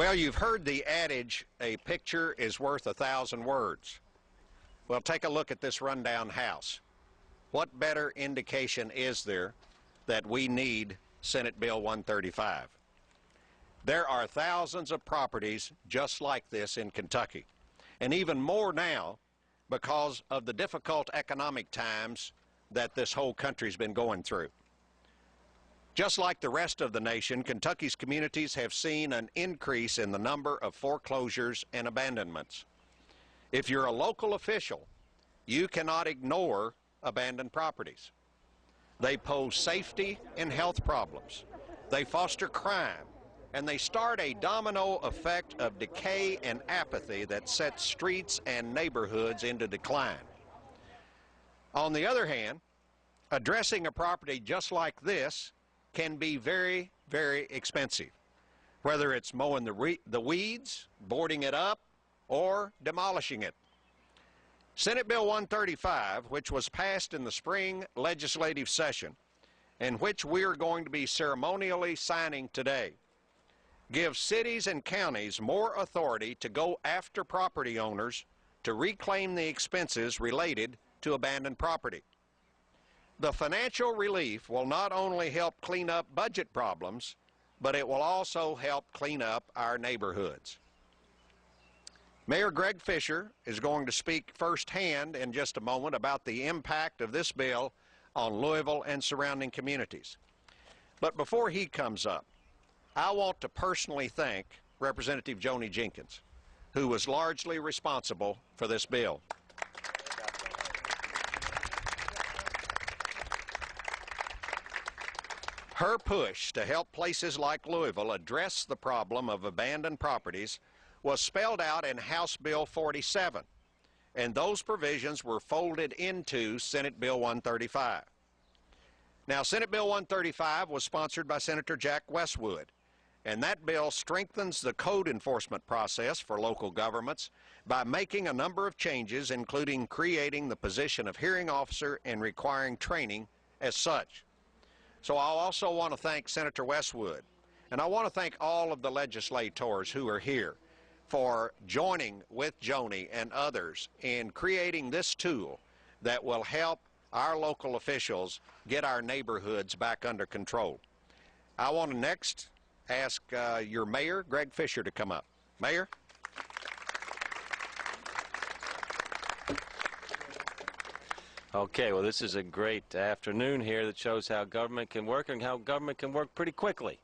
Well, you've heard the adage, a picture is worth 1,000 words. Well, take a look at this rundown house. What better indication is there that we need Senate Bill 135? There are thousands of properties just like this in Kentucky, and even more now because of the difficult economic times that this whole country's been going through. Just like the rest of the nation, Kentucky's communities have seen an increase in the number of foreclosures and abandonments. If you're a local official, you cannot ignore abandoned properties. They pose safety and health problems. They foster crime, and they start a domino effect of decay and apathy that sets streets and neighborhoods into decline. On the other hand, addressing a property just like this can be very, very expensive, whether it's mowing the weeds, boarding it up, or demolishing it. Senate Bill 135, which was passed in the spring legislative session, and which we are going to be ceremonially signing today, gives cities and counties more authority to go after property owners to reclaim the expenses related to abandoned property. The financial relief will not only help clean up budget problems, but it will also help clean up our neighborhoods. Mayor Greg Fischer is going to speak firsthand in just a moment about the impact of this bill on Louisville and surrounding communities. But before he comes up, I want to personally thank Representative Joni Jenkins, who was largely responsible for this bill. Her push to help places like Louisville address the problem of abandoned properties was spelled out in House Bill 47, and those provisions were folded into Senate Bill 135. Now, Senate Bill 135 was sponsored by Senator Jack Westwood, and that bill strengthens the code enforcement process for local governments by making a number of changes, including creating the position of hearing officer and requiring training as such. So I also want to thank Senator Westwood, and I want to thank all of the legislators who are here for joining with Joni and others in creating this tool that will help our local officials get our neighborhoods back under control. I want to next ask your mayor, Greg Fischer, to come up. Mayor? Okay, well, this is a great afternoon here that shows how government can work and how government can work pretty quickly.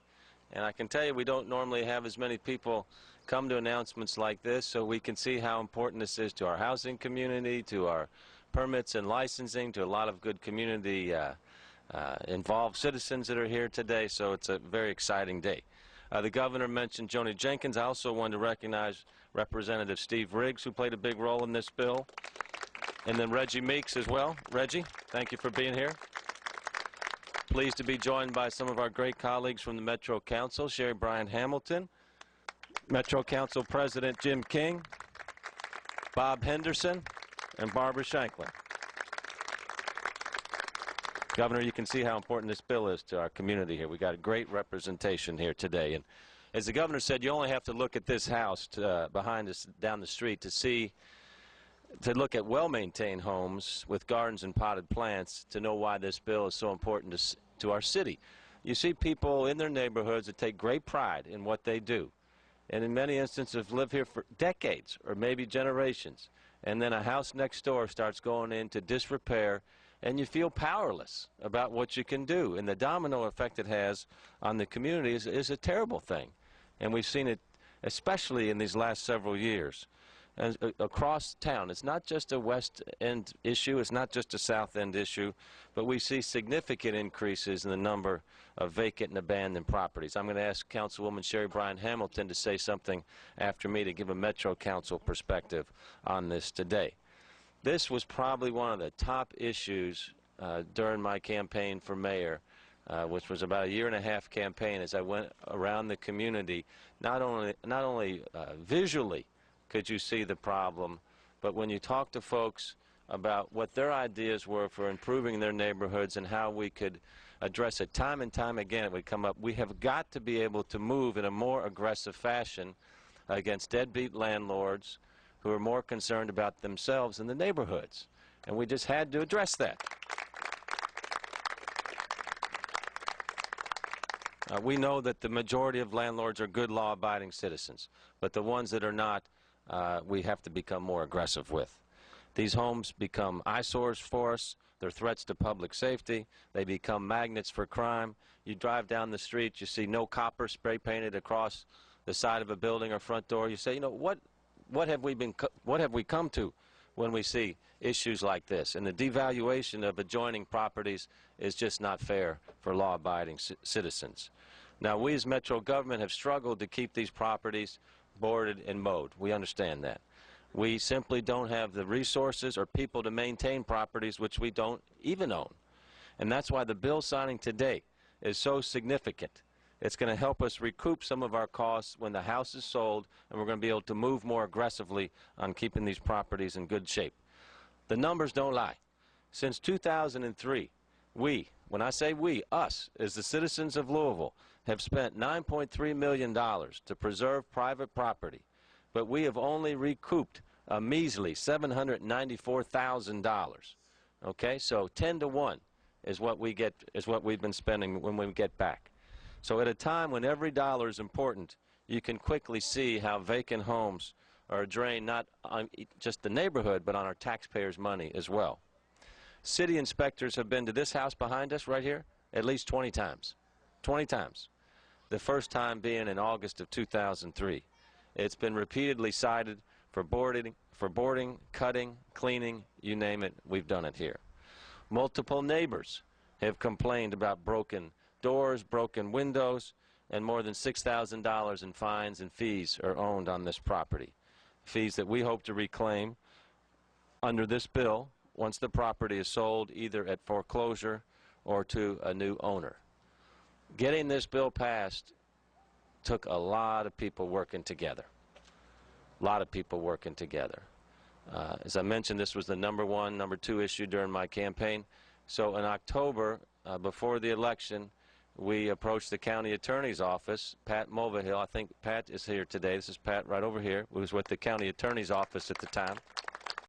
And I can tell you we don't normally have as many people come to announcements like this, so we can see how important this is to our housing community, to our permits and licensing, to a lot of good community involved citizens that are here today, so it's a very exciting day. The governor mentioned Joni Jenkins. I also wanted to recognize Representative Steve Riggs, who played a big role in this bill. And then Reggie Meeks as well. Reggie, thank you for being here. Pleased to be joined by some of our great colleagues from the Metro Council, Sherry Bryan Hamilton, Metro Council President Jim King, Bob Henderson, and Barbara Shanklin. Governor, you can see how important this bill is to our community here. We got a great representation here today. And as the governor said, you only have to look at this house behind us down the street to look at well-maintained homes with gardens and potted plants to know why this bill is so important to our city. You see people in their neighborhoods that take great pride in what they do, and in many instances have lived here for decades or maybe generations, and then a house next door starts going into disrepair, and you feel powerless about what you can do, and the domino effect it has on the community is a terrible thing, and we've seen it especially in these last several years. And across town, it's not just a West End issue, it's not just a South End issue, but we see significant increases in the number of vacant and abandoned properties. I'm going to ask Councilwoman Sherry Bryan Hamilton to say something after me to give a Metro Council perspective on this today. This was probably one of the top issues during my campaign for mayor, which was about a year-and-a-half campaign as I went around the community, not only visually could you see the problem, but when you talk to folks about what their ideas were for improving their neighborhoods and how we could address it. Time and time again it would come up. We have got to be able to move in a more aggressive fashion against deadbeat landlords who are more concerned about themselves than the neighborhoods. And we just had to address that. We know that the majority of landlords are good law-abiding citizens, but the ones that are not, we have to become more aggressive with. These homes become eyesores for us. They're threats to public safety. They become magnets for crime. You drive down the street, you see no copper spray painted across the side of a building or front door. You say, you know, what have we come to when we see issues like this? And the devaluation of adjoining properties is just not fair for law-abiding citizens. Now, we as Metro government have struggled to keep these properties boarded and mowed. We understand that. We simply don't have the resources or people to maintain properties which we don't even own. And that's why the bill signing today is so significant. It's going to help us recoup some of our costs when the house is sold, and we're going to be able to move more aggressively on keeping these properties in good shape. The numbers don't lie. Since 2003, we, when I say we, us, as the citizens of Louisville, have spent $9.3 million to preserve private property, but we have only recouped a measly $794,000. Okay, so 10 to 1 is what we get, is what we've been spending when we get back. So at a time when every dollar is important, you can quickly see how vacant homes are a drain not on just the neighborhood, but on our taxpayers' money as well. City inspectors have been to this house behind us right here at least 20 times. 20 times. The first time being in August of 2003. It's been repeatedly cited for boarding, cutting, cleaning, you name it, we've done it here. Multiple neighbors have complained about broken doors, broken windows, and more than $6,000 in fines and fees are owned on this property. Fees that we hope to reclaim under this bill once the property is sold either at foreclosure or to a new owner. Getting this bill passed took a lot of people working together. A lot of people working together. As I mentioned, this was the number 1, number 2 issue during my campaign. So in October, before the election, we approached the county attorney's office, Pat Mulvihill. I think Pat is here today. This is Pat right over here, who was with the county attorney's office at the time.